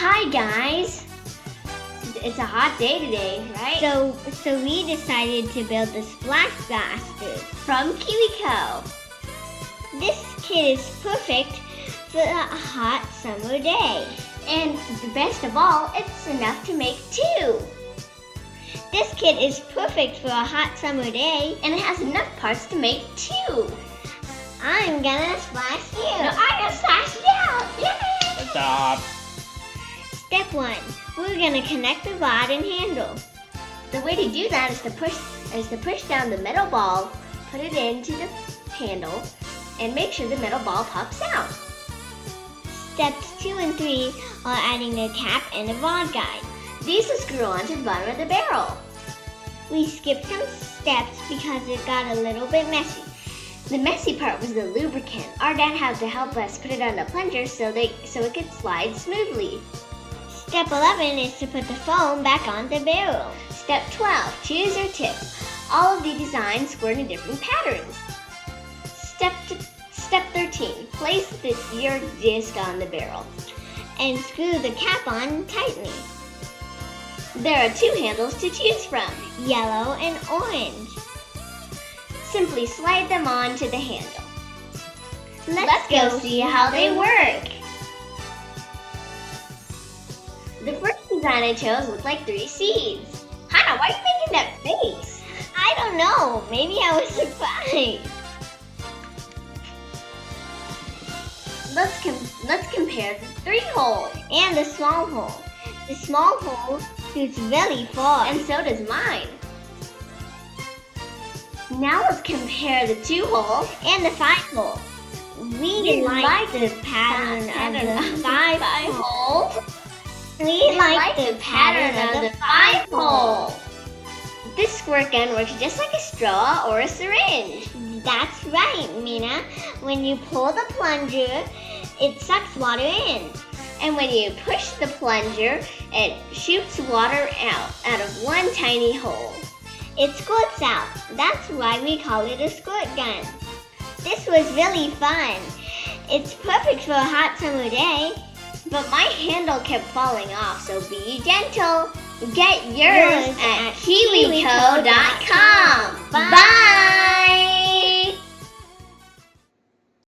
Hi guys! It's a hot day today, right? So we decided to build the Splash Blaster From Kiwico. This kit is perfect for a hot summer day. And the best of all, it's enough to make 2. This kit is perfect for a hot summer day. And it has enough parts to make 2. I'm gonna splash you. No, I'm gonna splash you! Yay! Stop. Step 1. We're gonna connect the rod and handle. The way to do that is to push down the metal ball, put it into the handle, and make sure the metal ball pops out. Steps 2 and 3 are adding the cap and the rod guide. These will screw onto the bottom of the barrel. We skipped some steps because it got a little bit messy. The messy part was the lubricant. Our dad had to help us put it on the plunger so it could slide smoothly. Step 11 is to put the foam back on the barrel. Step 12, choose your tip. All of the designs squirt in different patterns. Step 13, place your disc on the barrel. And screw the cap on tightly. There are 2 handles to choose from. Yellow and orange. Simply slide them onto the handle. Let's go see how they work. The first design I chose looked like 3 seeds. Hannah, why are you making that face? I don't know. Maybe I was surprised. Let's compare the 3 holes. And the small hole. The small hole shoots really far. And so does mine. Now let's compare the 2 holes And the 5 hole. We like the pattern of the 5 hole. We like the pattern of the 5 hole. This squirt gun works just like a straw or a syringe. That's right, Mina. When you pull the plunger, it sucks water in. And when you push the plunger, it shoots water out of one tiny hole. It squirts out. That's why we call it a squirt gun. This was really fun. It's perfect for a hot summer day. But my handle kept falling off, so be gentle. Get yours at kiwico.com. Bye!